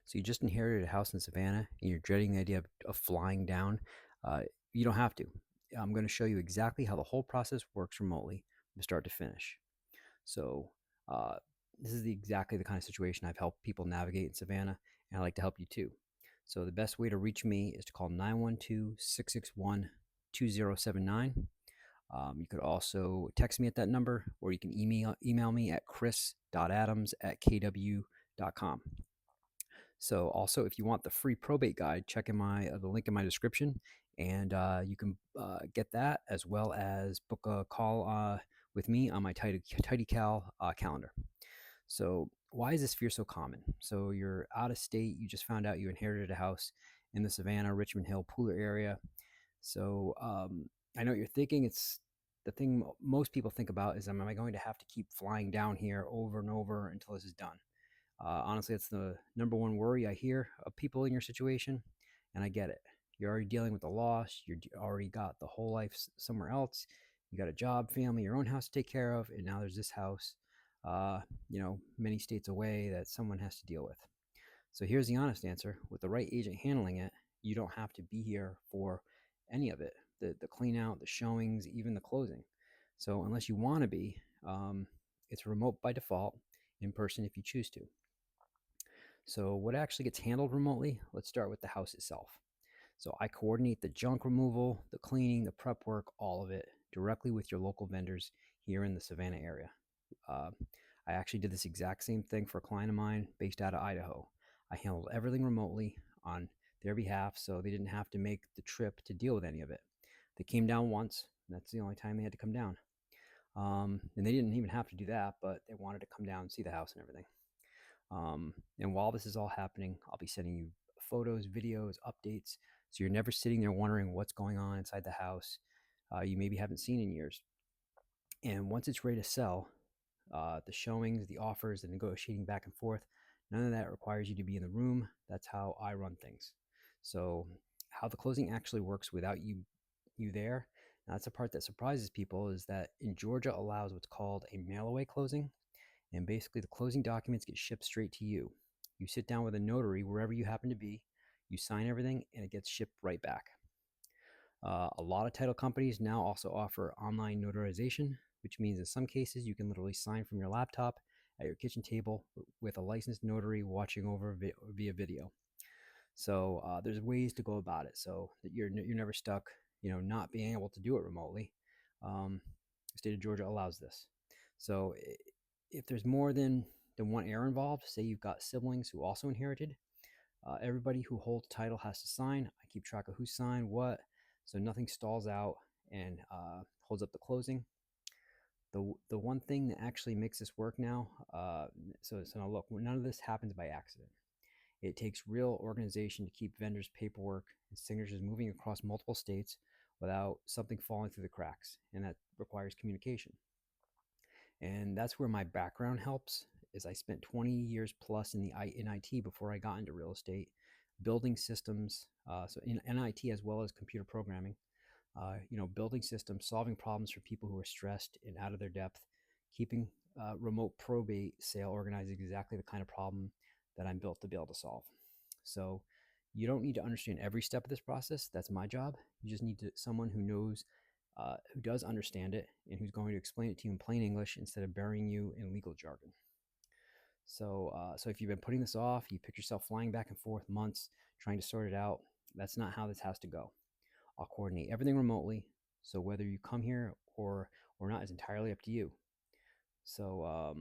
So you just inherited a house in Savannah and you're dreading the idea of flying down. Uh, you don't have to. I'm going to show you exactly how the whole process works remotely from start to finish. So uh, this is exactly the kind of situation I've helped people navigate in Savannah, and I'd like to help you too. So the best way to reach me is to call 912-661-2079. You could also text me at that number, or you can email me at chris.adams@kw.com. So also, if you want the free probate guide, check in the link in my description, and you can get that as well as book a call with me on my TidyCal calendar. So why is this fear so common? So you're out of state. You just found out you inherited a house in the Savannah, Richmond Hill, Pooler area. So I know what you're thinking. It's the thing most people think about is, am I going to have to keep flying down here over and over until this is done? Honestly, it's the number one worry I hear of people in your situation, and I get it. You're already dealing with the loss. You already got the whole life somewhere else. You got a job, family, your own house to take care of, and now there's this house, many states away that someone has to deal with. So here's the honest answer: with the right agent handling it, you don't have to be here for any of it. The clean out, the showings, even the closing. So unless you want to be, it's remote by default, in person if you choose to. So what actually gets handled remotely? Let's start with the house itself. So I coordinate the junk removal, the cleaning, the prep work, all of it directly with your local vendors here in the Savannah area. Uh, I actually did this exact same thing for a client of mine based out of Idaho. I handled everything remotely on their behalf, so they didn't have to make the trip to deal with any of it. They came down once, and that's the only time they had to come down. And they didn't even have to do that, but they wanted to come down and see the house and everything. And while this is all happening, I'll be sending you photos, videos, updates. So you're never sitting there wondering what's going on inside the house you maybe haven't seen in years. And once it's ready to sell, the showings, the offers, the negotiating back and forth, none of that requires you to be in the room. That's how I run things. So how the closing actually works without you there. Now, that's the part that surprises people, is that in Georgia allows what's called a mail away closing. And basically, the closing documents get shipped straight to you. You sit down with a notary wherever you happen to be, you sign everything, and it gets shipped right back. A lot of title companies now also offer online notarization, which means in some cases you can literally sign from your laptop at your kitchen table with a licensed notary watching over via video. So there's ways to go about it so that you're never stuck, not being able to do it remotely. The state of Georgia allows this. So if there's more than one heir involved, say you've got siblings who also inherited, everybody who holds title has to sign. I keep track of who signed what, so nothing stalls out and holds up the closing. The one thing that actually makes this work now, so now look, none of this happens by accident. It takes real organization to keep vendors' paperwork and signatures moving across multiple states without something falling through the cracks, and that requires communication. And that's where my background helps. Is I spent 20 years plus in IT before I got into real estate, building systems, so in IT as well as computer programming. Building systems, solving problems for people who are stressed and out of their depth, keeping remote probate sale organized, exactly the kind of problem that I'm built to be able to solve. So you don't need to understand every step of this process. That's my job. You just need someone who knows, who does understand it, and who's going to explain it to you in plain English instead of burying you in legal jargon. So if you've been putting this off, you pick yourself flying back and forth months trying to sort it out. That's not how this has to go. I'll coordinate everything remotely. So whether you come here or not is entirely up to you. So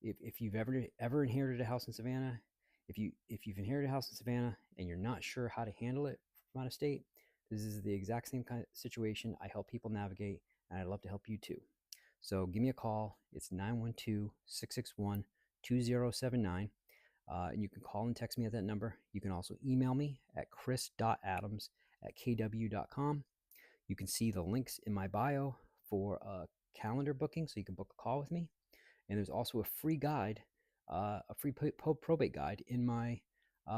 if you've ever inherited a house in Savannah, if you've inherited a house in Savannah and you're not sure how to handle it from out of state, this is the exact same kind of situation I help people navigate, and I'd love to help you too. So give me a call. It's 912-661-2079. And you can call and text me at that number. You can also email me at chris.adams@kw.com. You can see the links in my bio for a calendar booking, so you can book a call with me. And there's also a free guide, a free probate guide in my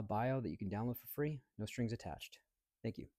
bio that you can download for free, no strings attached. Thank you.